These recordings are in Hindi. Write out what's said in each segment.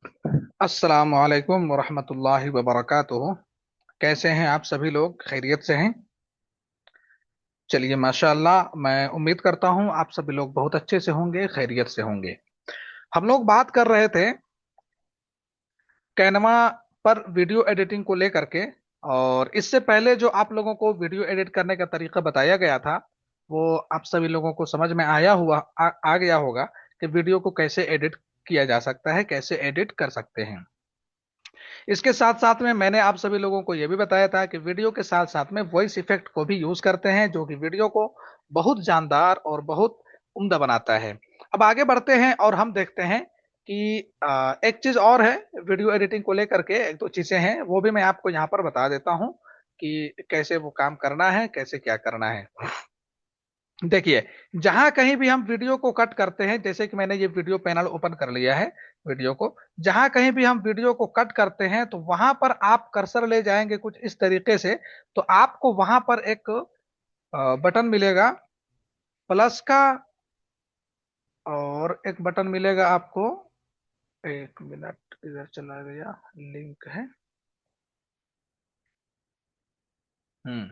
अस्सलाम वालेकुम वरहमतुल्लाहि वबरकातुहू। कैसे हैं आप सभी लोग? खैरियत से हैं? चलिए माशाअल्लाह, मैं उम्मीद करता हूं आप सभी लोग बहुत अच्छे से होंगे, खैरियत से होंगे। हम लोग बात कर रहे थे कैनवा पर वीडियो एडिटिंग को लेकर के। और इससे पहले जो आप लोगों को वीडियो एडिट करने का तरीका बताया गया था, वो आप सभी लोगों को समझ में आ गया होगा कि वीडियो को कैसे एडिट किया जा सकता है, कैसे एडिट कर सकते हैं। इसके साथ साथ में मैंने आप सभी लोगों को यह भी बताया था कि वीडियो के साथ साथ में वॉइस इफेक्ट को भी यूज करते हैं, जो कि वीडियो को बहुत जानदार और बहुत उम्दा बनाता है। अब आगे बढ़ते हैं और हम देखते हैं कि एक चीज और है वीडियो एडिटिंग को लेकर के। एक दो चीजें हैं, वो भी मैं आपको यहाँ पर बता देता हूँ कि कैसे वो काम करना है, कैसे क्या करना है। देखिए, जहां कहीं भी हम वीडियो को कट करते हैं, जैसे कि मैंने ये वीडियो पैनल ओपन कर लिया है, वीडियो को जहां कहीं भी हम वीडियो को कट करते हैं तो वहां पर आप कर्सर ले जाएंगे कुछ इस तरीके से। तो आपको वहां पर एक बटन मिलेगा प्लस का, और एक बटन मिलेगा आपको। एक मिनट, इधर चला गया, लिंक है। हम्म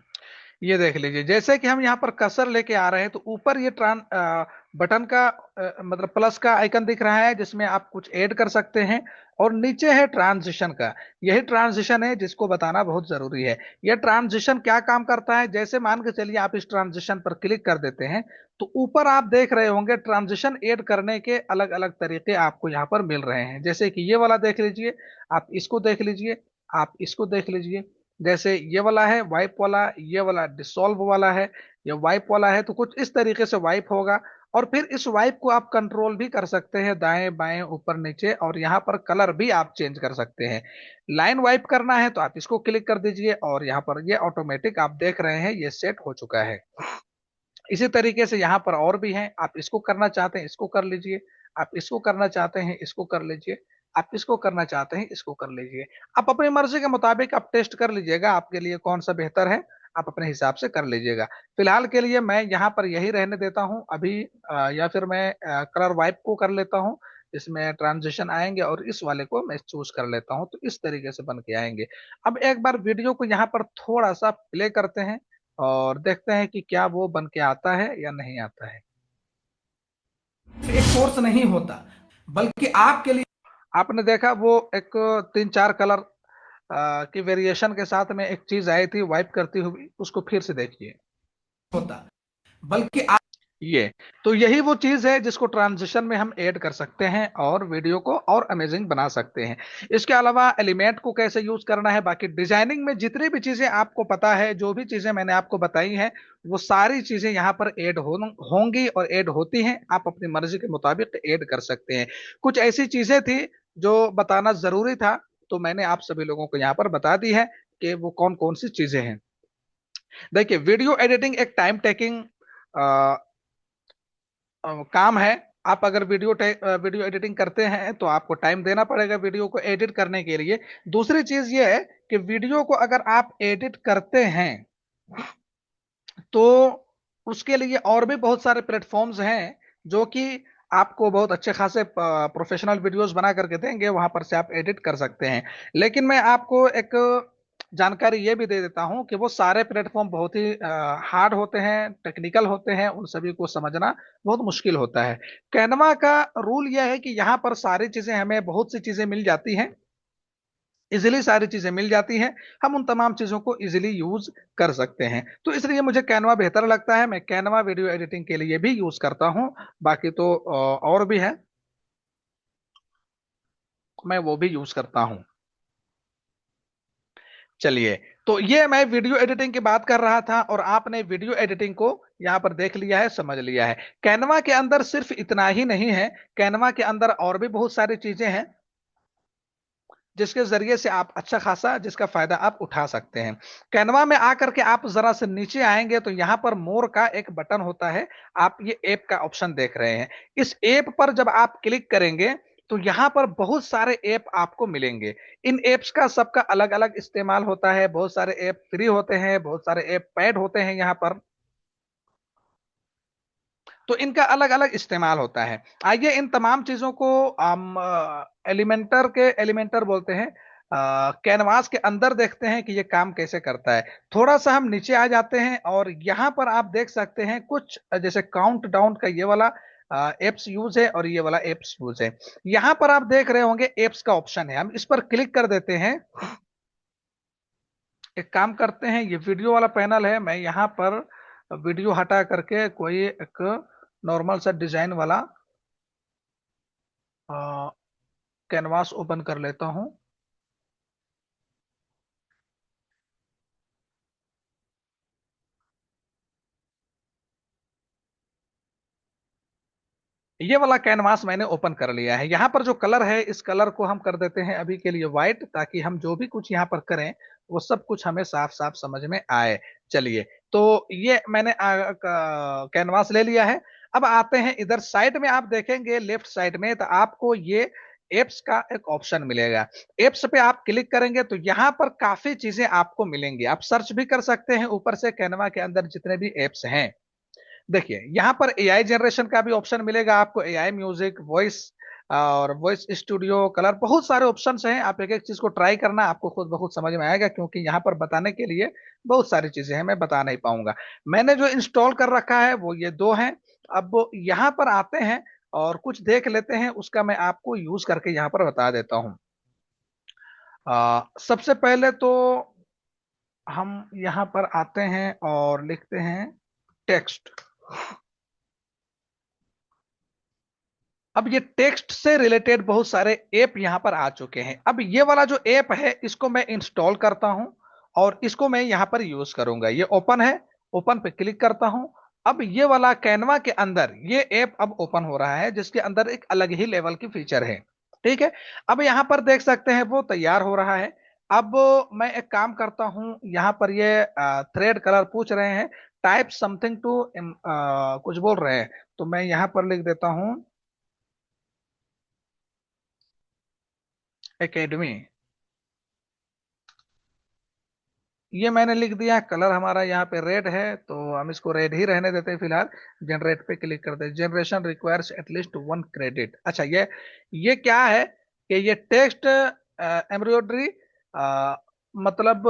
ये देख लीजिए, जैसे कि हम यहाँ पर कर्सर लेके आ रहे हैं तो ऊपर ये बटन का मतलब प्लस का आइकन दिख रहा है, जिसमें आप कुछ ऐड कर सकते हैं। और नीचे है ट्रांजिशन का। यही ट्रांजिशन है जिसको बताना बहुत जरूरी है। यह ट्रांजिशन क्या काम करता है, जैसे मान के चलिए आप इस ट्रांजिशन पर क्लिक कर देते हैं तो ऊपर आप देख रहे होंगे ट्रांजिशन ऐड करने के अलग अलग तरीके आपको यहाँ पर मिल रहे हैं। जैसे कि ये वाला देख लीजिए, आप इसको देख लीजिए, आप इसको देख लीजिए। जैसे ये वाला है वाइप वाला, ये वाला डिसॉल्व वाला है, ये वाइप वाला है, तो कुछ इस तरीके से वाइप होगा। और फिर इस वाइप को आप कंट्रोल भी कर सकते हैं, दाएं बाएं ऊपर नीचे, और यहाँ पर कलर भी आप चेंज कर सकते हैं। लाइन वाइप करना है तो आप इसको क्लिक कर दीजिए और यहाँ पर ये ऑटोमेटिक आप देख रहे हैं ये सेट हो चुका है। इसी तरीके से यहाँ पर और भी हैं, आप इसको करना चाहते हैं इसको कर लीजिए, आप इसको करना चाहते हैं इसको कर लीजिए, आप इसको करना चाहते हैं इसको कर लीजिए। आप अपनी मर्जी के मुताबिक आप टेस्ट कर लीजिएगा, आपके लिए कौन सा बेहतर है, आप अपने हिसाब से कर लीजिएगा। फिलहाल के लिए मैं यहाँ पर यही रहने देता हूँ अभी। या फिर मैं कलर वाइप को कर लेता हूँ, इसमें ट्रांजिशन आएंगे और इस वाले को मैं चूज कर लेता हूँ, तो इस तरीके से बन के आएंगे। अब एक बार वीडियो को यहाँ पर थोड़ा सा प्ले करते हैं और देखते हैं कि क्या वो बन के आता है या नहीं आता है। एक कोर्स नहीं होता, बल्कि आपके लिए आपने देखा वो एक तीन चार कलर की वेरिएशन के साथ में एक चीज आई थी वाइप करती हुई, उसको फिर से देखिए। होता, बल्कि ये तो यही वो चीज है जिसको ट्रांजिशन में हम ऐड कर सकते हैं और वीडियो को और अमेजिंग बना सकते हैं। इसके अलावा एलिमेंट को कैसे यूज करना है, बाकी डिजाइनिंग में जितनी भी चीजें आपको पता है, जो भी चीजें मैंने आपको बताई हैं, वो सारी चीजें यहाँ पर होंगी और ऐड होती हैं। आप अपनी मर्जी के मुताबिक ऐड कर सकते हैं। कुछ ऐसी चीजें थी जो बताना जरूरी था, तो मैंने आप सभी लोगों को यहाँ पर बता दी है कि वो कौन कौन सी चीजें हैं। देखिए, वीडियो एडिटिंग एक टाइम टेकिंग काम है। आप अगर वीडियो एडिटिंग करते हैं तो आपको टाइम देना पड़ेगा वीडियो को एडिट करने के लिए। दूसरी चीज ये है कि वीडियो को अगर आप एडिट करते हैं तो उसके लिए और भी बहुत सारे प्लेटफॉर्म्स हैं जो कि आपको बहुत अच्छे खासे प्रोफेशनल वीडियोस बना करके देंगे, वहां पर से आप एडिट कर सकते हैं। लेकिन मैं आपको एक जानकारी ये भी दे देता हूं कि वो सारे प्लेटफॉर्म बहुत ही हार्ड होते हैं, टेक्निकल होते हैं, उन सभी को समझना बहुत मुश्किल होता है। कैनवा का रूल यह है कि यहाँ पर सारी चीजें, हमें बहुत सी चीजें मिल जाती हैं, इजिली सारी चीजें मिल जाती हैं। हम उन तमाम चीजों को इजिली यूज कर सकते हैं, तो इसलिए मुझे कैनवा बेहतर लगता है। मैं कैनवा वीडियो एडिटिंग के लिए भी यूज करता हूं। बाकी तो और भी है, मैं वो भी यूज करता हूं। चलिए, तो ये मैं वीडियो एडिटिंग की बात कर रहा था और आपने वीडियो एडिटिंग को यहाँ पर देख लिया है, समझ लिया है। कैनवा के अंदर सिर्फ इतना ही नहीं है, कैनवा के अंदर और भी बहुत सारी चीजें हैं जिसके जरिए से आप अच्छा खासा जिसका फायदा आप उठा सकते हैं। कैनवा में आकर के आप जरा से नीचे आएंगे तो यहाँ पर मोर का एक बटन होता है। आप ये ऐप का ऑप्शन देख रहे हैं, इस ऐप पर जब आप क्लिक करेंगे तो यहाँ पर बहुत सारे ऐप आपको मिलेंगे। इन ऐप्स का सबका अलग अलग इस्तेमाल होता है, बहुत सारे ऐप फ्री होते हैं, बहुत सारे ऐप पेड होते हैं यहाँ पर। तो इनका अलग अलग इस्तेमाल होता है। आइए इन तमाम चीजों को हम एलिमेंटर बोलते हैं, कैनवास के अंदर देखते हैं कि ये काम कैसे करता है। थोड़ा सा हम नीचे आ जाते हैं और यहाँ पर आप देख सकते हैं कुछ जैसे काउंट डाउन का ये वाला एप्स यूज है और ये वाला एप्स यूज है। यहाँ पर आप देख रहे होंगे एप्स का ऑप्शन है, हम इस पर क्लिक कर देते हैं। एक काम करते हैं, ये वीडियो वाला पैनल है, मैं यहाँ पर वीडियो हटा करके कोई एक नॉर्मल सा डिजाइन वाला कैनवास ओपन कर लेता हूं। ये वाला कैनवास मैंने ओपन कर लिया है। यहाँ पर जो कलर है इस कलर को हम कर देते हैं अभी के लिए व्हाइट, ताकि हम जो भी कुछ यहाँ पर करें वो सब कुछ हमें साफ साफ समझ में आए। चलिए, तो ये मैंने कैनवास ले लिया है। अब आते हैं इधर साइड में, आप देखेंगे लेफ्ट साइड में तो आपको ये एप्स का एक ऑप्शन मिलेगा। एप्स पे आप क्लिक करेंगे तो यहाँ पर काफी चीजें आपको मिलेंगी, आप सर्च भी कर सकते हैं ऊपर से कैनवा के अंदर जितने भी एप्स हैं। देखिए यहाँ पर एआई जनरेशन का भी ऑप्शन मिलेगा आपको, एआई म्यूजिक, वॉइस और वॉइस स्टूडियो, कलर, बहुत सारे ऑप्शंस हैं। आप एक एक चीज को ट्राई करना, आपको खुद ब खुद समझ में आएगा, क्योंकि यहाँ पर बताने के लिए बहुत सारी चीजें हैं, मैं बता नहीं पाऊंगा। मैंने जो इंस्टॉल कर रखा है वो ये दो हैं। अब यहाँ पर आते हैं और कुछ देख लेते हैं, उसका मैं आपको यूज करके यहाँ पर बता देता हूँ। सबसे पहले तो हम यहाँ पर आते हैं और लिखते हैं टेक्स्ट। अब ये टेक्स्ट से रिलेटेड बहुत सारे ऐप यहां पर आ चुके हैं। अब ये वाला जो ऐप है इसको मैं इंस्टॉल करता हूं और इसको मैं यहां पर यूज करूंगा। ये ओपन है, ओपन पे क्लिक करता हूं। अब ये वाला कैनवा के अंदर ये ऐप अब ओपन हो रहा है, जिसके अंदर एक अलग ही लेवल की फीचर है। ठीक है, अब यहां पर देख सकते हैं वो तैयार हो रहा है। अब मैं एक काम करता हूं, यहां पर ये थ्रेड कलर पूछ रहे हैं, टाइप समथिंग टू कुछ बोल रहे हैं, तो मैं यहां पर लिख देता हूं एकेडमी। ये मैंने लिख दिया। कलर हमारा यहाँ पे रेड है तो हम इसको रेड ही रहने देते हैं फिलहाल। जनरेट पे क्लिक करते हैं। Generation requires at least 1 credit. अच्छा, ये क्या है कि ये टेक्स्ट एम्ब्रॉयडरी मतलब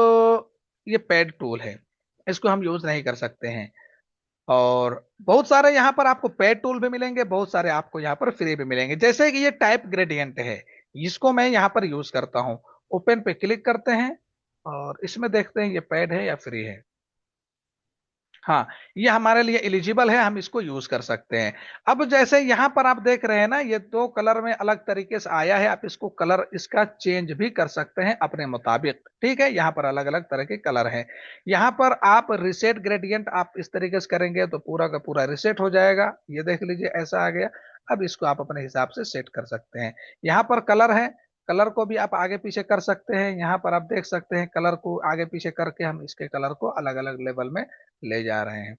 ये पेड टूल है, इसको हम यूज नहीं कर सकते हैं। और बहुत सारे यहाँ पर आपको पेड टूल भी मिलेंगे, बहुत सारे आपको यहाँ पर फ्री भी मिलेंगे। जैसे कि ये टाइप ग्रेडियंट है, इसको मैं यहाँ पर यूज करता हूँ। ओपन पे क्लिक करते हैं और इसमें देखते हैं ये पेड है या फ्री है। हाँ, ये हमारे लिए एलिजिबल है, हम इसको यूज कर सकते हैं। अब जैसे यहाँ पर आप देख रहे हैं ना, ये दो कलर में अलग तरीके से आया है, आप इसको कलर इसका चेंज भी कर सकते हैं अपने मुताबिक। ठीक है, यहाँ पर अलग अलग तरह के कलर हैं। यहाँ पर आप रिसेट ग्रेडियंट आप इस तरीके से करेंगे तो पूरा का पूरा रिसेट हो जाएगा। ये देख लीजिए ऐसा आ गया। अब इसको आप अपने हिसाब से सेट कर सकते हैं। यहाँ पर कलर है, कलर को भी आप आगे पीछे कर सकते हैं। यहाँ पर आप देख सकते हैं कलर को आगे पीछे करके हम इसके कलर को अलग अलग लेवल में ले जा रहे हैं।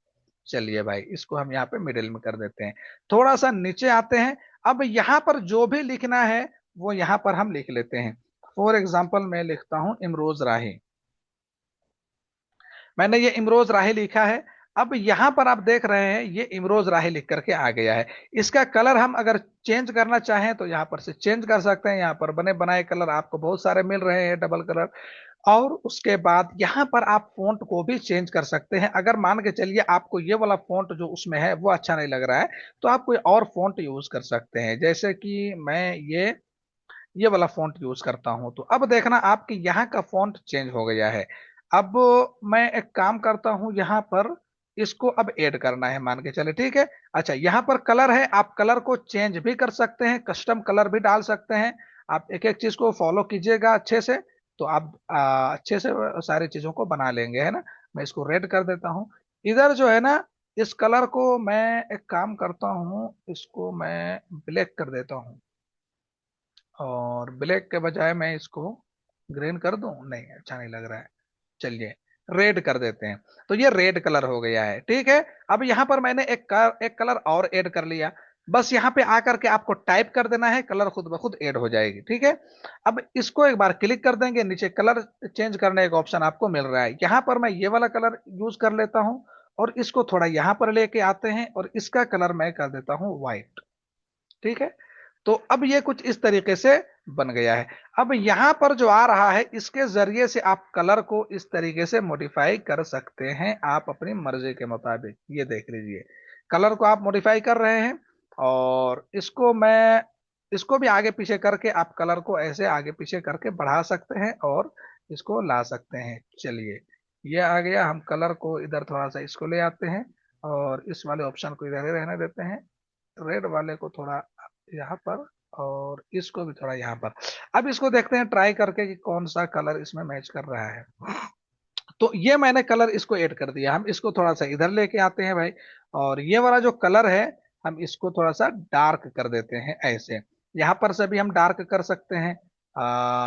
चलिए भाई, इसको हम यहाँ पे मिडिल में कर देते हैं। थोड़ा सा नीचे आते हैं। अब यहाँ पर जो भी लिखना है वो यहाँ पर हम लिख लेते हैं। फॉर एग्जाम्पल मैं लिखता हूं इमरोज राही। मैंने ये इमरोज राही लिखा है। अब यहाँ पर आप देख रहे हैं ये इमरोज राही लिख करके आ गया है। इसका कलर हम अगर चेंज करना चाहें तो यहाँ पर से चेंज कर सकते हैं। यहाँ पर बने बनाए कलर आपको बहुत सारे मिल रहे हैं, डबल कलर। और उसके बाद यहाँ पर आप फॉन्ट को भी चेंज कर सकते हैं। अगर मान के चलिए आपको ये वाला फॉन्ट जो उसमें है वो अच्छा नहीं लग रहा है, तो आप कोई और फॉन्ट यूज कर सकते हैं। जैसे कि मैं ये वाला फॉन्ट यूज करता हूं, तो अब देखना आपके यहाँ का फॉन्ट चेंज हो गया है। अब मैं एक काम करता हूं, यहाँ पर इसको अब ऐड करना है मान के चले। ठीक है, अच्छा यहाँ पर कलर है, आप कलर को चेंज भी कर सकते हैं, कस्टम कलर भी डाल सकते हैं। आप एक एक चीज को फॉलो कीजिएगा अच्छे से, तो आप अच्छे से सारी चीजों को बना लेंगे, है ना। मैं इसको रेड कर देता हूँ। इधर जो है ना, इस कलर को मैं एक काम करता हूँ, इसको मैं ब्लैक कर देता हूँ। और ब्लैक के बजाय मैं इसको ग्रीन कर दूं, नहीं अच्छा नहीं लग रहा है। चलिए रेड कर देते हैं। तो ये रेड कलर हो गया है। ठीक है, अब यहां पर मैंने एक कलर और ऐड कर लिया। बस यहाँ पे आकर के आपको टाइप कर देना है, कलर खुद ब खुद ऐड हो जाएगी। ठीक है, अब इसको एक बार क्लिक कर देंगे, नीचे कलर चेंज करने का ऑप्शन आपको मिल रहा है। यहाँ पर मैं ये वाला कलर यूज कर लेता हूँ और इसको थोड़ा यहां पर लेके आते हैं और इसका कलर मैं कर देता हूं व्हाइट। ठीक है, तो अब ये कुछ इस तरीके से बन गया है। अब यहां पर जो आ रहा है इसके जरिए से आप कलर को इस तरीके से मॉडिफाई कर सकते हैं आप अपनी मर्जी के मुताबिक। ये देख लीजिए, कलर को आप मॉडिफाई कर रहे हैं और इसको भी आगे पीछे करके आप कलर को ऐसे आगे पीछे करके बढ़ा सकते हैं और इसको ला सकते हैं। चलिए, ये आ गया। हम कलर को इधर थोड़ा सा इसको ले आते हैं और इस वाले ऑप्शन को इधर ही रहने देते हैं, रेड वाले को थोड़ा यहाँ पर और इसको भी थोड़ा यहाँ पर। अब इसको देखते हैं ट्राई करके कि कौन सा कलर इसमें मैच कर रहा है। तो ये मैंने कलर इसको ऐड कर दिया। हम इसको थोड़ा सा इधर लेके आते हैं भाई, और ये वाला जो कलर है हम इसको थोड़ा सा डार्क कर देते हैं ऐसे। यहाँ पर से भी हम डार्क कर सकते हैं।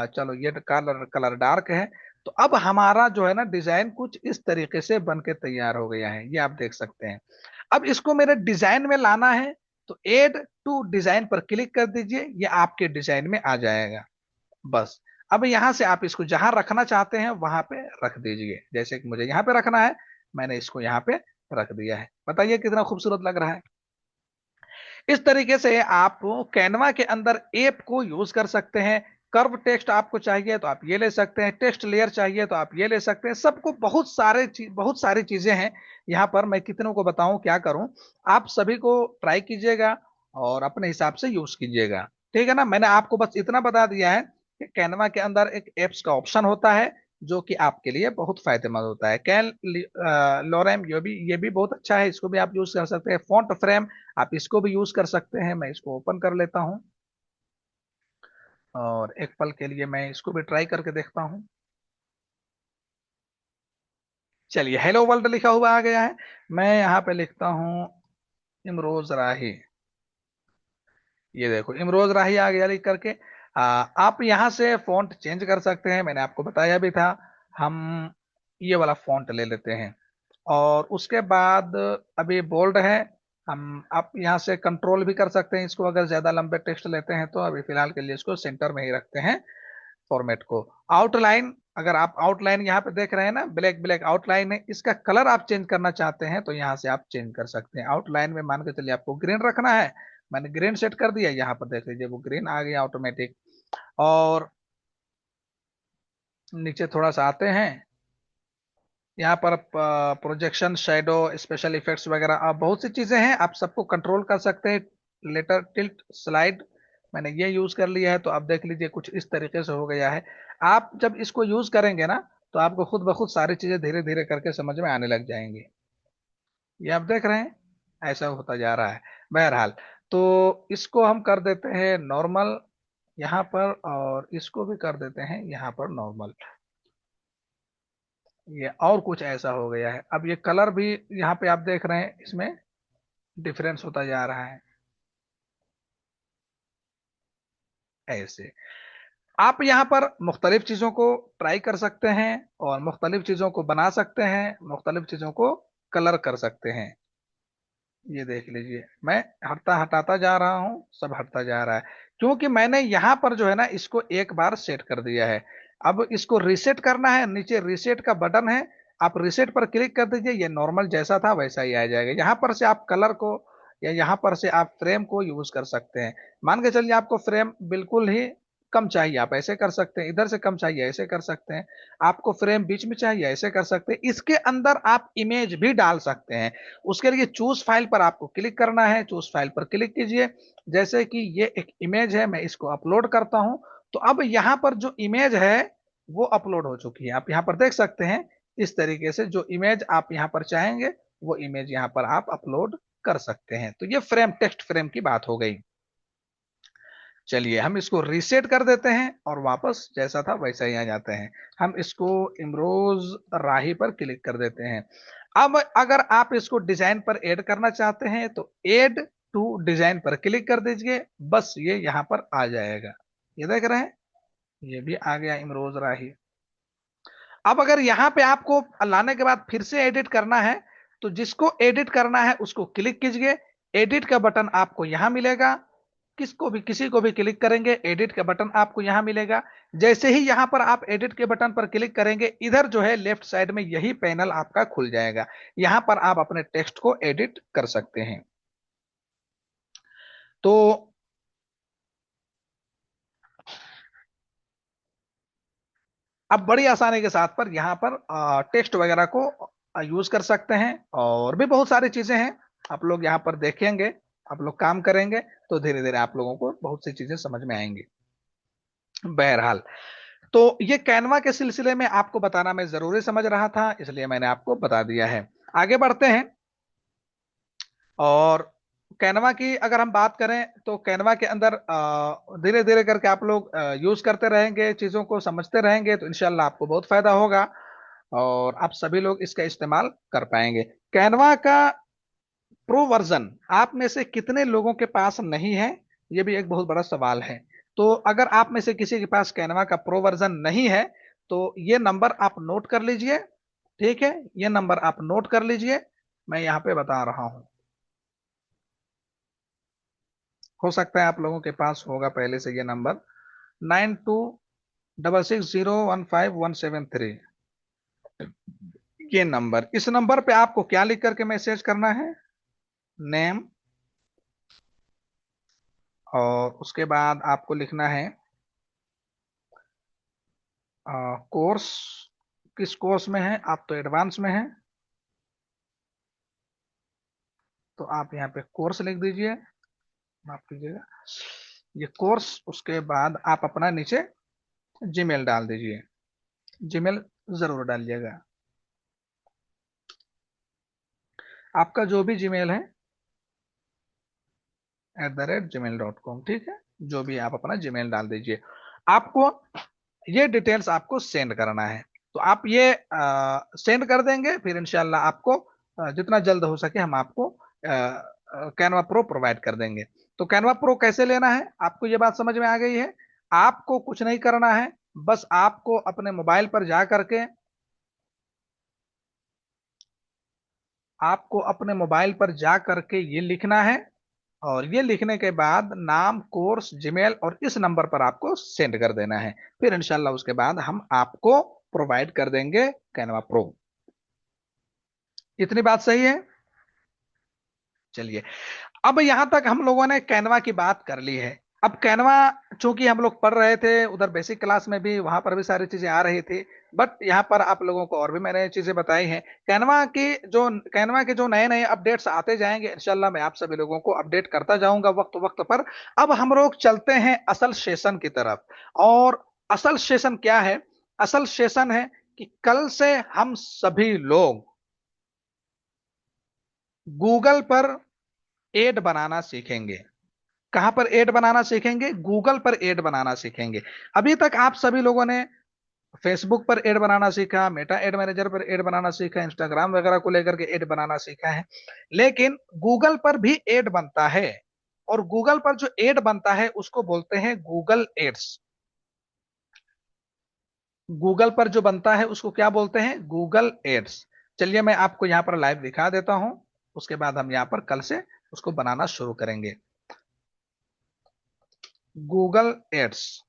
चलो, ये कलर कलर डार्क है। तो अब हमारा जो है ना डिजाइन कुछ इस तरीके से बन के तैयार हो गया है, ये आप देख सकते हैं। अब इसको मेरे डिजाइन में लाना है तो एड टू डिजाइन पर क्लिक कर दीजिए, ये आपके डिजाइन में आ जाएगा। बस, अब यहां से आप इसको जहां रखना चाहते हैं वहां पे रख दीजिए। जैसे कि मुझे यहाँ पे रखना है, मैंने इसको यहाँ पे रख दिया है। बताइए कितना खूबसूरत लग रहा है। इस तरीके से आप कैनवा के अंदर ऐप को यूज कर सकते हैं। कर्व टेक्स्ट आपको चाहिए तो आप ये ले सकते हैं, टेक्स्ट लेयर चाहिए तो आप ये ले सकते हैं। सबको बहुत सारी चीजें हैं यहाँ पर। मैं कितनों को बताऊं, क्या करूं। आप सभी को ट्राई कीजिएगा और अपने हिसाब से यूज कीजिएगा। ठीक है ना, मैंने आपको बस इतना बता दिया है कि कैनवा के अंदर एक एप्स का ऑप्शन होता है जो कि आपके लिए बहुत फायदेमंद होता है। कैन लोरेम ये भी बहुत अच्छा है, इसको भी आप यूज कर सकते हैं। फॉन्ट फ्रेम आप इसको भी यूज कर सकते हैं। मैं इसको ओपन कर लेता हूं और एक पल के लिए मैं इसको भी ट्राई करके देखता हूं। चलिए, हेलो वर्ल्ड लिखा हुआ आ गया है। मैं यहाँ पे लिखता हूं इमरोज राही। ये देखो, इमरोज राही आ गया लिख करके। आप यहाँ से फॉन्ट चेंज कर सकते हैं, मैंने आपको बताया भी था। हम ये वाला फॉन्ट ले लेते हैं और उसके बाद अभी बोल्ड है। हम आप यहाँ से कंट्रोल भी कर सकते हैं इसको, अगर ज्यादा लंबे टेक्स्ट लेते हैं तो। अभी फिलहाल के लिए इसको सेंटर में ही रखते हैं फॉर्मेट को। आउटलाइन, अगर आप आउटलाइन यहाँ पे देख रहे हैं ना, ब्लैक ब्लैक आउटलाइन है, इसका कलर आप चेंज करना चाहते हैं तो यहाँ से आप चेंज कर सकते हैं। आउटलाइन में मान के चलिए आपको ग्रीन रखना है, मैंने ग्रीन सेट कर दिया। यहाँ पर देख लीजिए वो ग्रीन आ गया ऑटोमेटिक। और नीचे थोड़ा सा आते हैं, यहाँ पर प्रोजेक्शन, शैडो, स्पेशल इफेक्ट्स वगैरह बहुत सी चीजें हैं, आप सबको कंट्रोल कर सकते हैं। लेटर टिल्ट स्लाइड मैंने ये यूज कर लिया है, तो आप देख लीजिए कुछ इस तरीके से हो गया है। आप जब इसको यूज करेंगे ना तो आपको खुद ब खुद सारी चीजें धीरे धीरे करके समझ में आने लग जाएंगी। ये आप देख रहे हैं, ऐसा होता जा रहा है। बहरहाल, तो इसको हम कर देते हैं नॉर्मल यहाँ पर, और इसको भी कर देते हैं यहाँ पर नॉर्मल। ये और कुछ ऐसा हो गया है। अब ये कलर भी यहाँ पे आप देख रहे हैं, इसमें डिफरेंस होता जा रहा है ऐसे। आप यहाँ पर मुख्तलिफ चीजों को ट्राई कर सकते हैं और मुख्तलिफ चीजों को बना सकते हैं, मुख्तलिफ चीजों को कलर कर सकते हैं। ये देख लीजिए, मैं हटाता जा रहा हूँ, सब हटता जा रहा है क्योंकि मैंने यहाँ पर जो है ना इसको एक बार सेट कर दिया है। अब इसको रीसेट करना है, नीचे रीसेट का बटन है, आप रीसेट पर क्लिक कर दीजिए। ये नॉर्मल जैसा था वैसा ही आ जाएगा। यहाँ पर से आप कलर को या यहाँ पर से आप फ्रेम को यूज कर सकते हैं। मान के चलिए आपको फ्रेम बिल्कुल ही कम चाहिए, आप ऐसे कर सकते हैं। इधर से कम चाहिए, ऐसे कर सकते हैं। आपको फ्रेम बीच में चाहिए, ऐसे कर सकते हैं। इसके अंदर आप इमेज भी डाल सकते हैं। उसके लिए चूज फाइल पर आपको क्लिक करना है, चूज फाइल पर क्लिक कीजिए। जैसे कि ये एक इमेज है, मैं इसको अपलोड करता हूं। तो अब यहाँ पर जो इमेज है वो अपलोड हो चुकी है, आप यहाँ पर देख सकते हैं। इस तरीके से जो इमेज आप यहाँ पर चाहेंगे वो इमेज यहाँ पर आप अपलोड कर सकते हैं। तो ये फ्रेम, टेक्स्ट फ्रेम की बात हो गई। चलिए, हम इसको रीसेट कर देते हैं और वापस जैसा था वैसा ही आ जाते हैं। हम इसको इमरोज राही पर क्लिक कर देते हैं। अब अगर आप इसको डिजाइन पर ऐड करना चाहते हैं तो ऐड टू डिजाइन पर क्लिक कर दीजिए, बस ये यहां पर आ जाएगा। ये देख रहे हैं, ये भी आ गया इमरोज राही। अब अगर यहां पे आपको लाने के बाद फिर से एडिट करना है तो जिसको एडिट करना है उसको क्लिक कीजिए। एडिट का बटन आपको यहां मिलेगा, किसी को भी क्लिक करेंगे, एडिट का बटन आपको यहां मिलेगा। जैसे ही यहां पर आप एडिट के बटन पर क्लिक करेंगे, इधर जो है लेफ्ट साइड में यही पैनल आपका खुल जाएगा। यहां पर आप अपने टेक्स्ट को एडिट कर सकते हैं। तो अब बड़ी आसानी के साथ पर यहाँ पर टेक्स्ट वगैरह को यूज कर सकते हैं, और भी बहुत सारी चीजें हैं। आप लोग यहाँ पर देखेंगे, आप लोग काम करेंगे तो धीरे धीरे आप लोगों को बहुत सी चीजें समझ में आएंगी। बहरहाल, तो ये कैनवा के सिलसिले में आपको बताना मैं जरूरी समझ रहा था, इसलिए मैंने आपको बता दिया है। आगे बढ़ते हैं। और कैनवा की अगर हम बात करें तो कैनवा के अंदर धीरे धीरे करके आप लोग यूज करते रहेंगे, चीजों को समझते रहेंगे, तो इंशाल्लाह आपको बहुत फायदा होगा और आप सभी लोग इसका इस्तेमाल कर पाएंगे। कैनवा का प्रो वर्जन आप में से कितने लोगों के पास नहीं है, ये भी एक बहुत बड़ा सवाल है। तो अगर आप में से किसी के पास कैनवा का प्रो वर्जन नहीं है, तो ये नंबर आप नोट कर लीजिए। ठीक है, ये नंबर आप नोट कर लीजिए, मैं यहाँ पे बता रहा हूं। हो सकता है आप लोगों के पास होगा पहले से ये नंबर, 9266015173। ये नंबर, इस नंबर पे आपको क्या लिख करके मैसेज करना है, नेम, और उसके बाद आपको लिखना है कोर्स, किस कोर्स में है आप, तो एडवांस में है, तो आप यहाँ पे कोर्स लिख दीजिए, माफ कीजिएगा, ये कोर्स। उसके बाद आप अपना नीचे जीमेल डाल दीजिए, जीमेल जरूर डालिएगा, आपका जो भी जीमेल है @gmail.com। ठीक है, जो भी आप अपना जीमेल डाल दीजिए। आपको ये डिटेल्स आपको सेंड करना है, तो आप ये सेंड कर देंगे, फिर इंशाल्लाह आपको जितना जल्द हो सके हम आपको कैनवा प्रो प्रोवाइड कर देंगे। तो कैनवा प्रो कैसे लेना है, आपको ये बात समझ में आ गई है। आपको कुछ नहीं करना है, बस आपको अपने मोबाइल पर जा करके, आपको अपने मोबाइल पर जा करके ये लिखना है, और ये लिखने के बाद नाम, कोर्स, जीमेल, और इस नंबर पर आपको सेंड कर देना है। फिर इंशाल्लाह उसके बाद हम आपको प्रोवाइड कर देंगे कैनवा प्रो। इतनी बात सही है। चलिए, अब यहां तक हम लोगों ने कैनवा की बात कर ली है। अब कैनवा चूंकि हम लोग पढ़ रहे थे उधर बेसिक क्लास में भी, वहां पर भी सारी चीजें आ रही थी, बट यहाँ पर आप लोगों को और भी मैंने चीजें बताई हैं। कैनवा के जो नए नए अपडेट्स आते जाएंगे, इंशाल्लाह मैं आप सभी लोगों को अपडेट करता जाऊंगा वक्त वक्त पर। अब हम लोग चलते हैं असल सेशन की तरफ। और असल सेशन क्या है, असल सेशन है कि कल से हम सभी लोग गूगल पर एड बनाना सीखेंगे। कहां पर एड बनाना सीखेंगे, गूगल पर एड बनाना सीखेंगे। अभी तक आप सभी लोगों ने फेसबुक पर एड बनाना सीखा, मेटा एड मैनेजर पर एड बनाना सीखा, इंस्टाग्राम वगैरह को लेकर के एड बनाना सीखा है, लेकिन गूगल पर भी एड बनता है। और गूगल पर जो एड बनता है उसको बोलते हैं गूगल एड्स। गूगल पर जो बनता है उसको क्या बोलते हैं, गूगल एड्स। चलिए मैं आपको यहां पर लाइव दिखा देता हूं, उसके बाद हम यहां पर कल से उसको बनाना शुरू करेंगे। गूगल एड्स,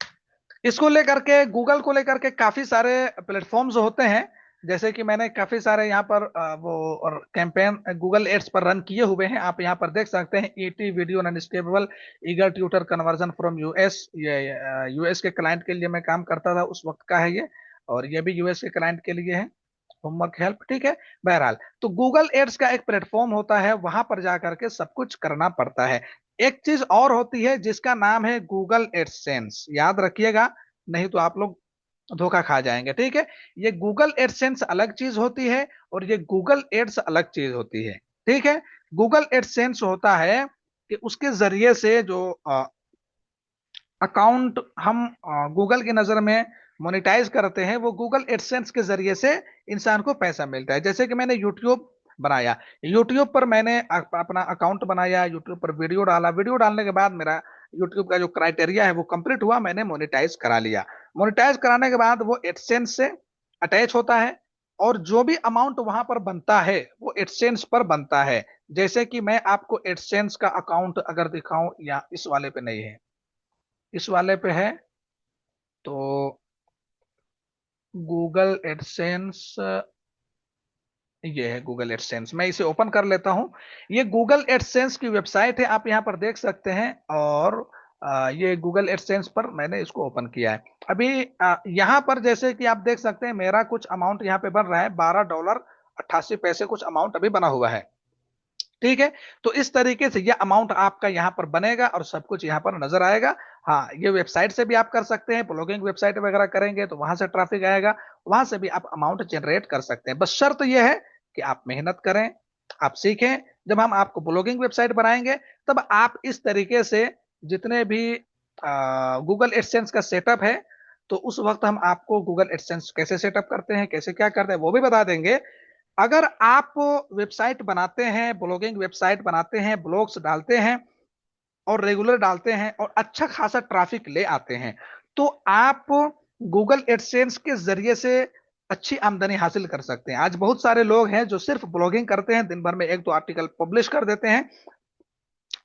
इसको लेकर के, गूगल को लेकर के काफी सारे प्लेटफॉर्म्स होते हैं। जैसे कि मैंने काफी सारे यहाँ पर वो और कैंपेन गूगल एड्स पर रन किए हुए हैं, आप यहाँ पर देख सकते हैं। ET video non stable eager tutor conversion from US, ये यूएस के क्लाइंट के लिए मैं काम करता था उस वक्त का है ये, और ये भी यूएस के क्लाइंट के लिए है, होमवर्क हेल्प। ठीक है, बहरहाल, तो गूगल एड्स का एक प्लेटफॉर्म होता है, वहां पर जाकर के सब कुछ करना पड़ता है। एक चीज और होती है जिसका नाम है गूगल एडसेंस, याद रखिएगा, नहीं तो आप लोग धोखा खा जाएंगे। ठीक है, ये गूगल एडसेंस अलग चीज होती है, और ये गूगल एड्स अलग चीज होती है। ठीक है, गूगल एडसेंस होता है कि उसके जरिए से जो अकाउंट हम गूगल की नजर में मोनेटाइज करते हैं, वो गूगल एडसेंस के जरिए से इंसान को पैसा मिलता है। जैसे कि मैंने यूट्यूब बनाया, यूट्यूब पर मैंने अपना अकाउंट बनाया, यूट्यूब पर वीडियो डाला, वीडियो डालने के बाद मेरा यूट्यूब का जो क्राइटेरिया है वो कंप्लीट हुआ, मैंने मोनेटाइज करा लिया। मोनेटाइज कराने के बाद वो एडसेंस से अटैच होता है, और जो भी अमाउंट वहां पर बनता है वो एडसेंस पर बनता है। जैसे कि मैं आपको एडसेंस का अकाउंट अगर दिखाऊं, या इस वाले पे नहीं है, इस वाले पे है, तो गूगल एडसेंस, ये है गूगल एडसेंस। मैं इसे ओपन कर लेता हूं। ये गूगल एडसेंस की वेबसाइट है, आप यहां पर देख सकते हैं। और ये गूगल एडसेंस पर मैंने इसको ओपन किया है। अभी यहां पर जैसे कि आप देख सकते हैं, मेरा कुछ अमाउंट यहां पे बन रहा है, $12.88 कुछ अमाउंट अभी बना हुआ है। ठीक है, तो इस तरीके से यह अमाउंट आपका यहां पर बनेगा और सब कुछ यहां पर नजर आएगा। हाँ, ये वेबसाइट से भी आप कर सकते हैं, ब्लॉगिंग वेबसाइट वगैरह करेंगे तो वहां से ट्रैफिक आएगा, वहां से भी आप अमाउंट जनरेट कर सकते हैं। बस शर्त यह है कि आप मेहनत करें, आप सीखें। जब हम आपको ब्लॉगिंग वेबसाइट बनाएंगे, तब आप इस तरीके से जितने भी गूगल एडसेंस का सेटअप है, तो उस वक्त हम आपको गूगल एडसेंस कैसे सेटअप करते हैं, कैसे क्या करते हैं, वो भी बता देंगे। अगर आप वेबसाइट बनाते हैं, ब्लॉगिंग वेबसाइट बनाते हैं, ब्लॉग्स डालते हैं और रेगुलर डालते हैं और अच्छा खासा ट्रैफिक ले आते हैं, तो आप गूगल एडसेंस के जरिए से अच्छी आमदनी हासिल कर सकते हैं। आज बहुत सारे लोग हैं जो सिर्फ ब्लॉगिंग करते हैं, दिन भर में एक दो आर्टिकल पब्लिश कर देते हैं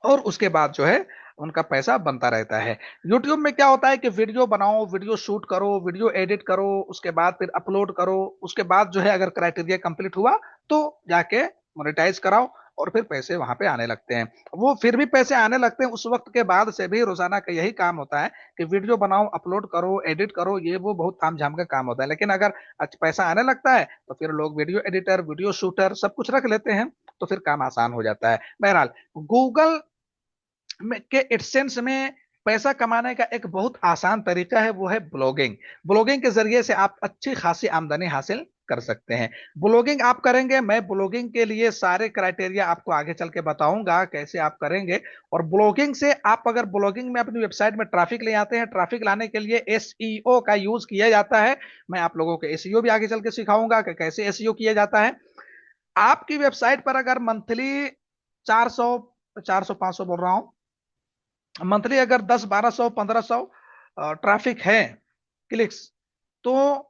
और उसके बाद जो है उनका पैसा बनता रहता है। यूट्यूब में क्या होता है कि वीडियो बनाओ, वीडियो शूट करो, वीडियो एडिट करो, उसके बाद फिर अपलोड करो, उसके बाद जो है अगर क्राइटेरिया कंप्लीट हुआ तो जाके मोनेटाइज कराओ और फिर पैसे वहां पे आने लगते हैं। वो फिर भी पैसे आने लगते हैं उस वक्त के बाद से भी। रोजाना का यही काम होता है कि वीडियो बनाओ, अपलोड करो, एडिट करो, ये वो बहुत तामझाम का काम होता है। लेकिन अगर पैसा आने लगता है तो फिर लोग वीडियो एडिटर, वीडियो शूटर सब कुछ रख लेते हैं, तो फिर काम आसान हो जाता है। बहरहाल, गूगल के एडसेंस में पैसा कमाने का एक बहुत आसान तरीका है, वो है ब्लॉगिंग। ब्लॉगिंग के जरिए से आप अच्छी खासी आमदनी हासिल कर सकते हैं। ब्लॉगिंग आप करेंगे, मैं ब्लॉगिंग के लिए सारे क्राइटेरिया आपको आगे चल के बताऊंगा कैसे आप करेंगे। और ब्लॉगिंग से आप अगर ब्लॉगिंग में अपनी वेबसाइट में ट्रैफिक ले आते हैं, ट्रैफिक लाने के लिए एसईओ का यूज किया जाता है। मैं आप लोगों को एसईओ भी आगे चल के सिखाऊंगा कि कैसे एसईओ किया जाता है। आपकी वेबसाइट पर अगर मंथली 400, 400 500 बोल रहा हूं, मंथली अगर 10 1200 1500 ट्रैफिक है, क्लिक्स, तो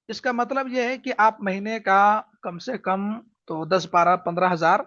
इसका मतलब यह है कि आप महीने का कम से कम तो 10 12 15 हजार,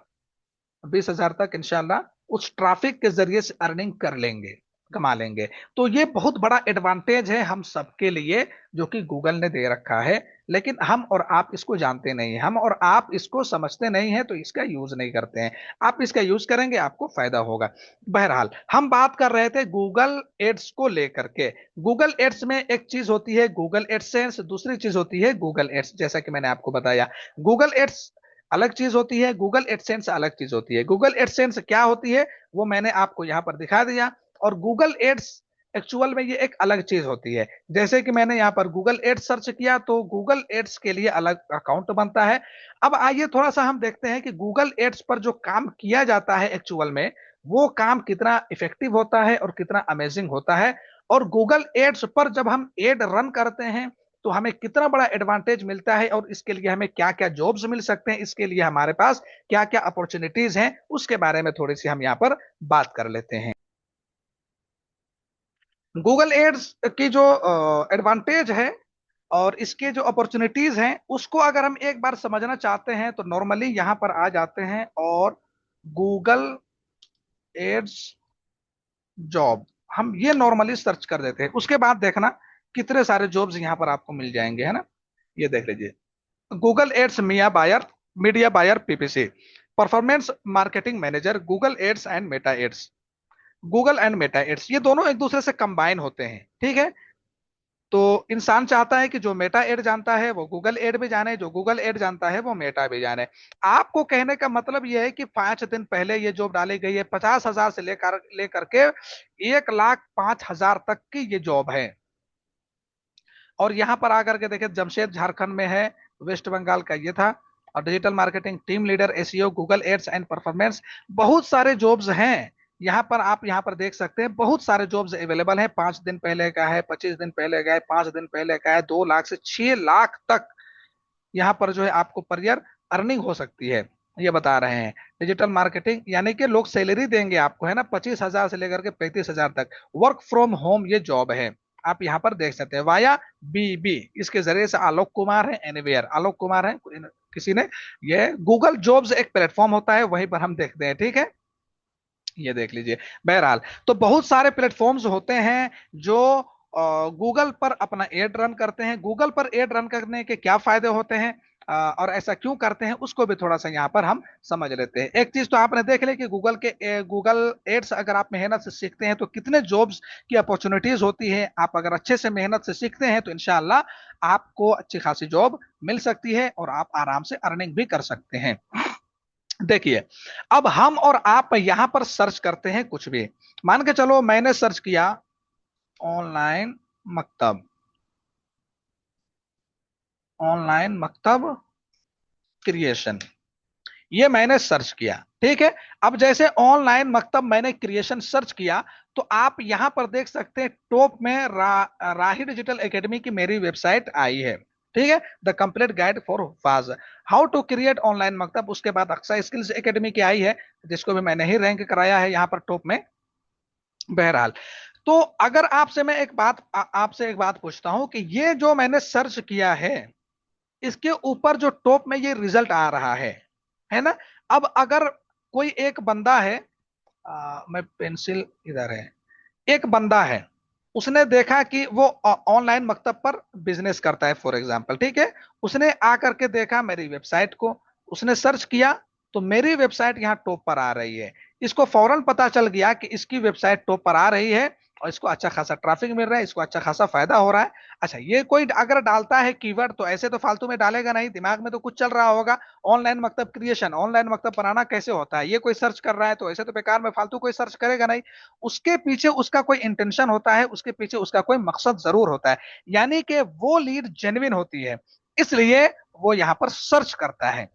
20 हजार तक इंशाल्लाह उस ट्रैफिक के जरिए से अर्निंग कर लेंगे, कमा लेंगे। तो ये बहुत बड़ा एडवांटेज है हम सबके लिए, जो कि गूगल ने दे रखा है। लेकिन हम और आप इसको जानते नहीं हैं, हम और आप इसको समझते नहीं हैं, तो इसका यूज नहीं करते हैं। आप इसका यूज करेंगे, आपको फायदा होगा। बहरहाल, हम बात कर रहे थे गूगल एड्स को लेकर के। गूगल एड्स में एक चीज होती है गूगल एडसेंस, दूसरी चीज होती है गूगल एड्स। जैसा कि मैंने आपको बताया, गूगल एड्स अलग चीज होती है, गूगल एडसेंस अलग चीज होती है। गूगल एडसेंस क्या होती है वो मैंने आपको यहां पर दिखा दिया, और गूगल एड्स एक्चुअल में ये एक अलग चीज होती है। जैसे कि मैंने यहाँ पर गूगल एड्स सर्च किया तो गूगल एड्स के लिए अलग अकाउंट बनता है। अब आइए थोड़ा सा हम देखते हैं कि गूगल एड्स पर जो काम किया जाता है एक्चुअल में, वो काम कितना इफेक्टिव होता है और कितना अमेजिंग होता है। और गूगल एड्स पर जब हम एड रन करते हैं तो हमें कितना बड़ा एडवांटेज मिलता है, और इसके लिए हमें क्या क्या जॉब्स मिल सकते हैं, इसके लिए हमारे पास क्या क्या अपॉर्चुनिटीज हैं, उसके बारे में थोड़ी सी हम यहाँ पर बात कर लेते हैं। गूगल एड्स की जो एडवांटेज है और इसके जो अपॉर्चुनिटीज हैं, उसको अगर हम एक बार समझना चाहते हैं तो नॉर्मली यहां पर आ जाते हैं और गूगल एड्स जॉब हम ये नॉर्मली सर्च कर देते हैं। उसके बाद देखना कितने सारे जॉब्स यहां पर आपको मिल जाएंगे, है ना। ये देख लीजिए, Google ads media buyer, media buyer PPC, performance marketing manager, Google ads and Meta ads. Google and Meta ads ये दोनों एक दूसरे से कंबाइन होते हैं, ठीक है। तो इंसान चाहता है कि जो मेटा एड जानता है वो गूगल एड भी जाने, जो गूगल एड जानता है वो मेटा भी जाने। आपको कहने का मतलब यह है कि 5 दिन पहले ये जॉब डाली गई है, 50 हजार से लेकर लेकर के 1,05,000 तक की ये जॉब है। और यहां पर आकर के देखें, जमशेद झारखंड में है, वेस्ट बंगाल का ये था। और digital marketing team leader, SEO, Google ads and performance, बहुत सारे जॉब्स हैं यहाँ पर। आप यहाँ पर देख सकते हैं बहुत सारे जॉब्स अवेलेबल हैं। 5 दिन पहले का है, 25 दिन पहले का है, 5 दिन पहले का है, 2 लाख से 6 लाख तक यहाँ पर जो है आपको पर ईयर अर्निंग हो सकती है, ये बता रहे हैं। डिजिटल मार्केटिंग यानी कि लोग सैलरी देंगे आपको, है ना, 25 हजार से लेकर के 35 हजार तक। वर्क फ्रॉम होम ये जॉब है। आप यहाँ पर देख सकते हैं, वाया बीबी, इसके जरिए से आलोक कुमार है, एनीवेयर आलोक कुमार है किसी ने, ये गूगल जॉब्स एक प्लेटफॉर्म होता है, वहीं पर हम देखते हैं, ठीक है, ये देख लीजिए। बहरहाल, तो बहुत सारे प्लेटफॉर्म्स होते हैं जो गूगल पर अपना एड रन करते हैं। गूगल पर एड रन करने के क्या फायदे होते हैं और ऐसा क्यों करते हैं, उसको भी थोड़ा सा यहाँ पर हम समझ लेते हैं। एक चीज तो आपने देख ली कि गूगल एड्स अगर आप मेहनत से सीखते हैं तो कितने जॉब्स की अपॉर्चुनिटीज होती है। आप अगर अच्छे से मेहनत से सीखते हैं तो इंशाल्लाह आपको अच्छी खासी जॉब मिल सकती है और आप आराम से अर्निंग भी कर सकते हैं। देखिए, अब हम और आप यहां पर सर्च करते हैं कुछ भी, मान के चलो मैंने सर्च किया ऑनलाइन मकतब, ऑनलाइन मकतब क्रिएशन, ये मैंने सर्च किया, ठीक है। अब जैसे ऑनलाइन मकतब मैंने क्रिएशन सर्च किया, तो आप यहां पर देख सकते हैं टॉप में राही डिजिटल एकेडमी की मेरी वेबसाइट आई है, ठीक है, द कंप्लीट गाइड फॉर फाज, हाउ टू क्रिएट ऑनलाइन मकतब। उसके बाद अक्सा स्किल्स एकेडमी की आई है, जिसको भी मैंने ही रैंक कराया है यहाँ पर टॉप में। बहरहाल, तो अगर आपसे मैं एक बात आपसे एक बात पूछता हूं कि ये जो मैंने सर्च किया है, इसके ऊपर जो टॉप में ये रिजल्ट आ रहा है ना। अब अगर कोई एक बंदा है, मैं पेंसिल इधर है, एक बंदा है, उसने देखा कि वो ऑनलाइन मकतब पर बिजनेस करता है फॉर एग्जांपल, ठीक है, उसने आकर के देखा मेरी वेबसाइट को, उसने सर्च किया, तो मेरी वेबसाइट यहाँ टॉप पर आ रही है। इसको फौरन पता चल गया कि इसकी वेबसाइट टॉप पर आ रही है और इसको अच्छा खासा ट्रैफिक मिल रहा है, इसको अच्छा खासा फायदा हो रहा है। अच्छा, ये कोई अगर डालता है कीवर्ड तो ऐसे तो फालतू में डालेगा नहीं, दिमाग में तो कुछ चल रहा होगा, ऑनलाइन मकतब क्रिएशन, ऑनलाइन मकतब बनाना कैसे होता है, ये कोई सर्च कर रहा है, तो ऐसे तो बेकार में फालतू कोई सर्च करेगा नहीं। उसके पीछे उसका कोई इंटेंशन होता है, उसके पीछे उसका कोई मकसद जरूर होता है, यानी कि वो लीड जेन्युइन होती है, इसलिए वो यहां पर सर्च करता है।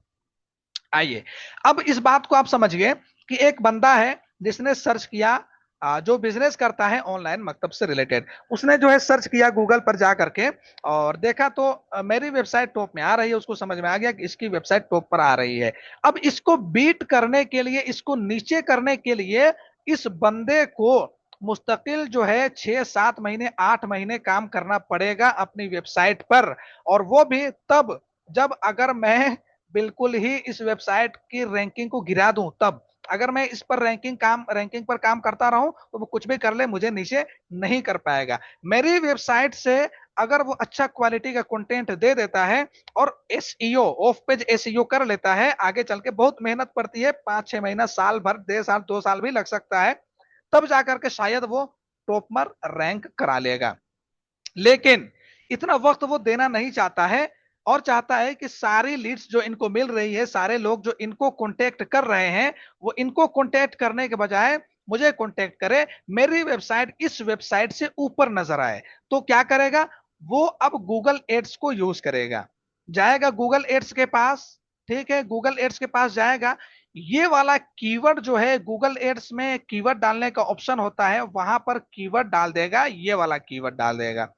आइए, अब इस बात को आप समझिए कि एक बंदा है जिसने सर्च किया, जो बिजनेस करता है ऑनलाइन मकतब से रिलेटेड, उसने जो है सर्च किया गूगल पर जा करके और देखा तो मेरी वेबसाइट टॉप में आ रही है, उसको समझ में आ गया कि इसकी वेबसाइट टॉप पर आ रही है। अब इसको बीट करने के लिए, इसको नीचे करने के लिए इस बंदे को मुस्तकिल जो है 6 7 महीने 8 महीने काम करना पड़ेगा अपनी वेबसाइट पर, और वो भी तब जब अगर मैं बिल्कुल ही इस वेबसाइट की रैंकिंग को गिरा दूं, तब अगर मैं इस पर रैंकिंग पर काम करता रहूं तो वो कुछ भी कर ले मुझे नीचे नहीं कर पाएगा। मेरी वेबसाइट से अगर वो अच्छा क्वालिटी का कंटेंट दे देता है और एसईओ, ऑफ पेज एसईओ कर लेता है, आगे चल के बहुत मेहनत पड़ती है, 5 6 महीना, साल भर, 1.5 साल 2 साल भी लग सकता है, तब जाकर के शायद वो टॉप पर रैंक करा लेगा। लेकिन इतना वक्त वो देना नहीं चाहता है और चाहता है कि सारी लीड्स जो इनको मिल रही है, सारे लोग जो इनको कांटेक्ट कर रहे हैं, वो इनको कांटेक्ट करने के बजाय मुझे कांटेक्ट करे, मेरी वेबसाइट इस वेबसाइट से ऊपर नजर आए। तो क्या करेगा वो, अब गूगल एड्स को यूज करेगा, जाएगा गूगल एड्स के पास, ठीक है, गूगल एड्स के पास जाएगा, ये वाला कीवर्ड जो है गूगल एड्स में कीवर्ड डालने का ऑप्शन होता है, वहां पर कीवर्ड डाल देगा, ये वाला कीवर्ड डाल देगा।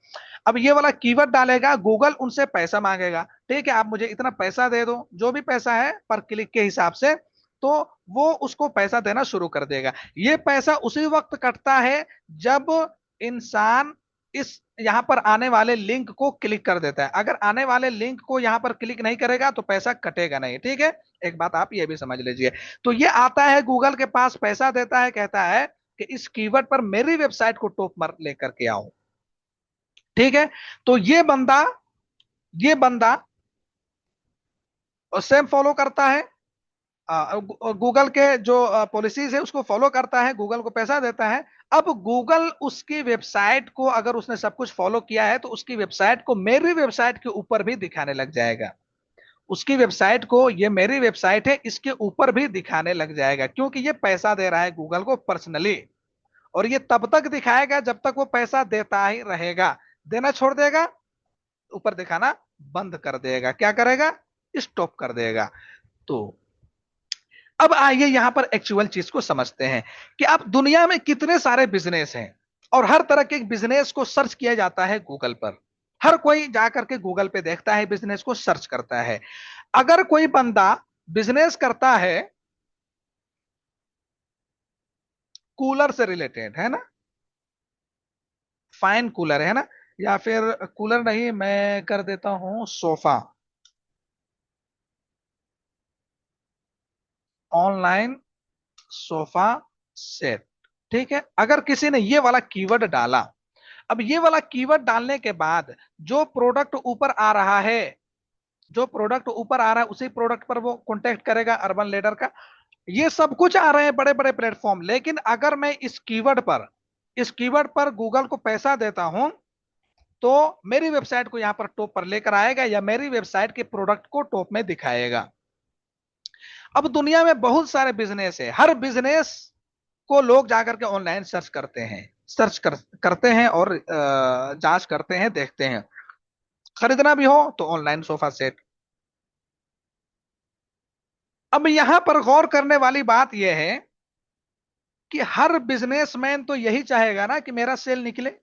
अब ये वाला कीवर्ड डालेगा, गूगल उनसे पैसा मांगेगा, ठीक है, आप मुझे इतना पैसा दे दो, जो भी पैसा है पर क्लिक के हिसाब से, तो वो उसको पैसा देना शुरू कर देगा। ये पैसा उसी वक्त कटता है जब इंसान इस यहां पर आने वाले लिंक को क्लिक कर देता है। अगर आने वाले लिंक को यहां पर क्लिक नहीं करेगा तो पैसा कटेगा नहीं, ठीक है, एक बात आप ये भी समझ लीजिए। तो ये आता है गूगल के पास, पैसा देता है, कहता है कि इस कीवर्ड पर मेरी वेबसाइट को टॉप पर लेकर के आओ, ठीक है। तो ये बंदा सेम फॉलो करता है, गूगल के जो पॉलिसीज है उसको फॉलो करता है, गूगल को पैसा देता है। अब गूगल उसकी वेबसाइट को, अगर उसने सब कुछ फॉलो किया है तो उसकी वेबसाइट को मेरी वेबसाइट के ऊपर भी दिखाने लग जाएगा, उसकी वेबसाइट को, ये मेरी वेबसाइट है इसके ऊपर भी दिखाने लग जाएगा, क्योंकि ये पैसा दे रहा है गूगल को पर्सनली। और ये तब तक दिखाएगा जब तक वो पैसा देता ही रहेगा, देना छोड़ देगा ऊपर दिखाना बंद कर देगा, क्या करेगा, स्टॉप कर देगा। तो अब आइए यहां पर एक्चुअल चीज को समझते हैं कि अब दुनिया में कितने सारे बिजनेस हैं और हर तरह के बिजनेस को सर्च किया जाता है गूगल पर, हर कोई जाकर के गूगल पे देखता है, बिजनेस को सर्च करता है। अगर कोई बंदा बिजनेस करता है कूलर से रिलेटेड, है ना, फाइन कूलर है ना, या फिर कूलर नहीं, मैं कर देता हूं सोफा, ऑनलाइन सोफा सेट। ठीक है, अगर किसी ने ये वाला कीवर्ड डाला, अब ये वाला कीवर्ड डालने के बाद जो प्रोडक्ट ऊपर आ रहा है, जो प्रोडक्ट ऊपर आ रहा है उसी प्रोडक्ट पर वो कॉन्टेक्ट करेगा अर्बन लैडर का। ये सब कुछ आ रहे हैं बड़े बड़े प्लेटफॉर्म, लेकिन अगर मैं इस कीवर्ड पर गूगल को पैसा देता हूं, तो मेरी वेबसाइट को यहां पर टॉप पर लेकर आएगा या मेरी वेबसाइट के प्रोडक्ट को टॉप में दिखाएगा। अब दुनिया में बहुत सारे बिजनेस है, हर बिजनेस को लोग जाकर के ऑनलाइन सर्च करते हैं, करते हैं और जांच करते हैं, देखते हैं। खरीदना भी हो तो ऑनलाइन सोफा सेट। अब यहां पर गौर करने वाली बात यह है कि हर बिजनेसमैन तो यही चाहेगा ना कि मेरा सेल निकले,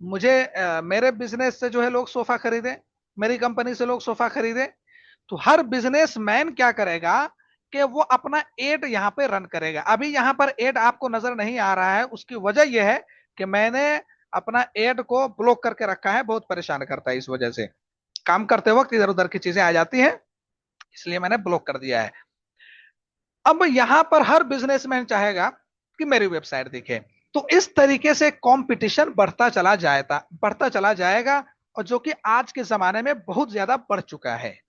मुझे मेरे बिजनेस से जो है लोग सोफा खरीदे, मेरी कंपनी से लोग सोफा खरीदे। तो हर बिजनेसमैन क्या करेगा कि वो अपना एड यहां पे रन करेगा। अभी यहां पर एड आपको नजर नहीं आ रहा है, उसकी वजह यह है कि मैंने अपना एड को ब्लॉक करके रखा है, बहुत परेशान करता है, इस वजह से काम करते वक्त इधर उधर की चीजें आ जाती हैं, इसलिए मैंने ब्लॉक कर दिया है। अब यहां पर हर बिजनेसमैन चाहेगा कि मेरी वेबसाइट दिखे, तो इस तरीके से कंपटीशन बढ़ता चला जाएगा, और जो कि आज के जमाने में बहुत ज्यादा बढ़ चुका है।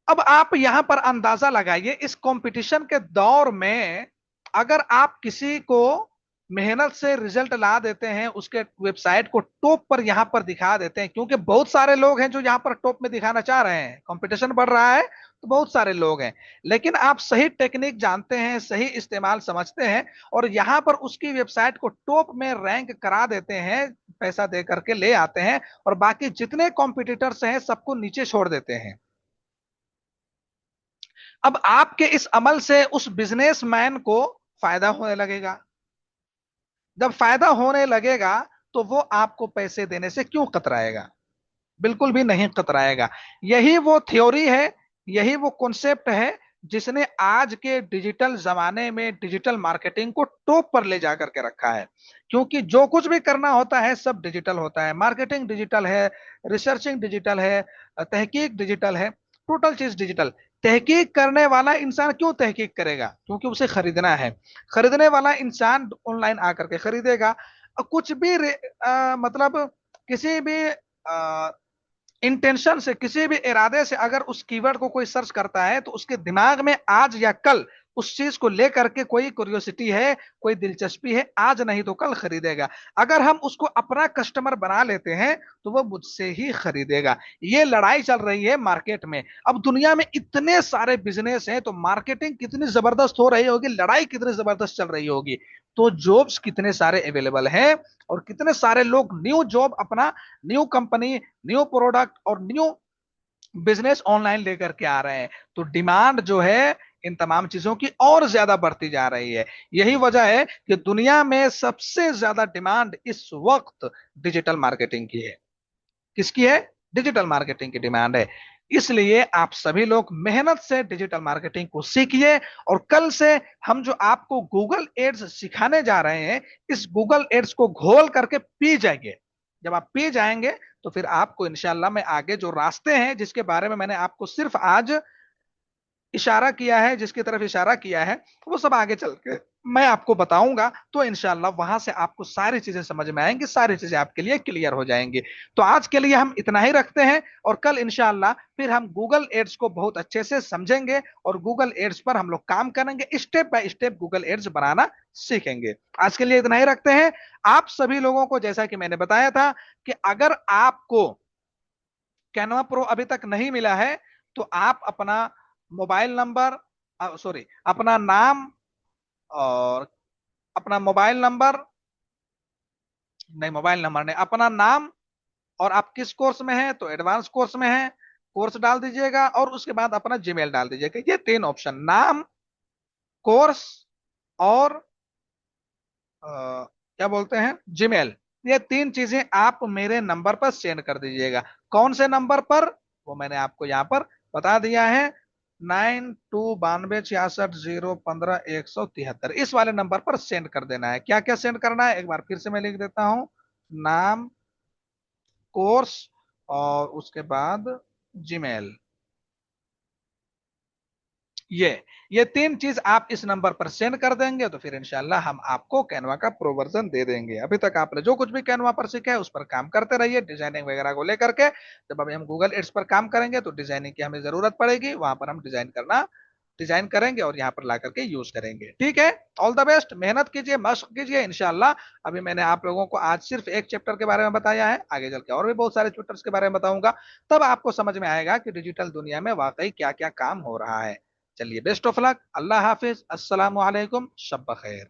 अब आप यहां पर अंदाजा लगाइए, इस कंपटीशन के दौर में अगर आप किसी को मेहनत से रिजल्ट ला देते हैं, उसके वेबसाइट को टॉप पर यहां पर दिखा देते हैं, क्योंकि बहुत सारे लोग हैं जो यहां पर टॉप में दिखाना चाह रहे हैं, कंपटीशन बढ़ रहा है तो बहुत सारे लोग हैं। लेकिन आप सही टेक्निक जानते हैं, सही इस्तेमाल समझते हैं, और यहां पर उसकी वेबसाइट को टॉप में रैंक करा देते हैं, पैसा दे करके ले आते हैं, और बाकी जितने कॉम्पिटिटर्स हैं सबको नीचे छोड़ देते हैं। अब आपके इस अमल से उस बिजनेसमैन को फायदा होने लगेगा। जब फायदा होने लगेगा तो वो आपको पैसे देने से क्यों कतराएगा? बिल्कुल भी नहीं कतराएगा। यही वो थ्योरी है, यही वो कॉन्सेप्ट है जिसने आज के डिजिटल जमाने में डिजिटल मार्केटिंग को टॉप पर ले जाकर के रखा है। क्योंकि जो कुछ भी करना होता है सब डिजिटल होता है, मार्केटिंग डिजिटल है, रिसर्चिंग डिजिटल है, तहकीक डिजिटल है, टोटल चीज डिजिटल। तहकीक करने वाला इंसान क्यों तहकीक करेगा? क्योंकि उसे खरीदना है। खरीदने वाला इंसान ऑनलाइन आकर के खरीदेगा। कुछ भी मतलब किसी भी इंटेंशन से, किसी भी इरादे से अगर उस कीवर्ड को कोई सर्च करता है, तो उसके दिमाग में आज या कल उस चीज को लेकर के कोई क्यूरियोसिटी है, कोई दिलचस्पी है, आज नहीं तो कल खरीदेगा। अगर हम उसको अपना कस्टमर बना लेते हैं तो वो मुझसे ही खरीदेगा। ये लड़ाई चल रही है मार्केट में। अब दुनिया में इतने सारे बिजनेस हैं, तो मार्केटिंग कितनी जबरदस्त हो रही होगी, लड़ाई कितनी जबरदस्त चल रही होगी, तो जॉब्स कितने सारे अवेलेबल हैं, और कितने सारे लोग न्यू जॉब अपना, न्यू कंपनी, न्यू प्रोडक्ट और न्यू बिजनेस ऑनलाइन लेकर के आ रहे हैं। तो डिमांड जो है इन तमाम चीजों की और ज्यादा बढ़ती जा रही है। यही वजह है कि दुनिया में सबसे ज्यादा डिमांड इस वक्त डिजिटल मार्केटिंग की है। किसकी है? डिजिटल मार्केटिंग की डिमांड है। इसलिए आप सभी लोग मेहनत से डिजिटल मार्केटिंग को सीखिए, और कल से हम जो आपको गूगल एड्स सिखाने जा रहे हैं, इस गूगल एड्स को घोल करके पी जाएंगे। जब आप पी जाएंगे तो फिर आपको इंशाल्लाह मैं आगे जो रास्ते हैं, जिसके बारे में मैंने आपको सिर्फ आज इशारा किया है, जिसकी तरफ इशारा किया है, वो सब आगे चल के मैं आपको बताऊंगा, तो इंशाल्लाह वहां से आपको सारी चीजें समझ में आएंगी, सारी चीजें आपके लिए क्लियर हो जाएंगी। तो आज के लिए हम इतना ही रखते हैं, और कल इंशाल्लाह फिर हम गूगल एड्स को बहुत अच्छे से समझेंगे, और गूगल एड्स पर हम लोग काम करेंगे, step by step Google ads बनाना सीखेंगे। आज के लिए इतना ही रखते हैं। आप सभी लोगों को, जैसा कि मैंने बताया था, कि अगर आपको कैनवा प्रो अभी तक नहीं मिला है, तो आप अपना मोबाइल नंबर, सॉरी, अपना नाम, और अपना मोबाइल नंबर, नहीं मोबाइल नंबर नहीं, अपना नाम, और आप किस कोर्स में हैं, तो एडवांस कोर्स में हैं, कोर्स डाल दीजिएगा, और उसके बाद अपना जीमेल डाल दीजिएगा। ये तीन ऑप्शन, नाम, कोर्स और क्या बोलते हैं, जीमेल, ये तीन चीजें आप मेरे नंबर पर सेंड कर दीजिएगा। कौन से नंबर पर? वो मैंने आपको यहाँ पर बता दिया है, 929266015173, इस वाले नंबर पर सेंड कर देना है। क्या क्या सेंड करना है एक बार फिर से मैं लिख देता हूँ, नाम, कोर्स, और उसके बाद जीमेल। ये ये तीन चीज आप इस नंबर पर सेंड कर देंगे तो फिर इंशाल्लाह हम आपको कैनवा का प्रो वर्जन दे देंगे। अभी तक आपने जो कुछ भी कैनवा पर सीखा है उस पर काम करते रहिए, डिजाइनिंग वगैरह को लेकर के। जब अभी हम गूगल एड्स पर काम करेंगे तो डिजाइनिंग की हमें जरूरत पड़ेगी, वहां पर हम डिजाइन करेंगे और यहाँ पर ला करके यूज करेंगे। ठीक है, ऑल द बेस्ट, मेहनत कीजिए, मशक कीजिए इंशाल्लाह। अभी मैंने आप लोगों को आज सिर्फ एक चैप्टर के बारे में बताया है, आगे चल के और भी बहुत सारे चैप्टर्स के बारे में बताऊंगा। तब आपको समझ में आएगा कि डिजिटल दुनिया में वाकई क्या क्या काम हो रहा है। चलिए, बेस्ट ऑफ लक, अल्लाह हाफिज, अस्सलाम वालेकुम, शब खैर।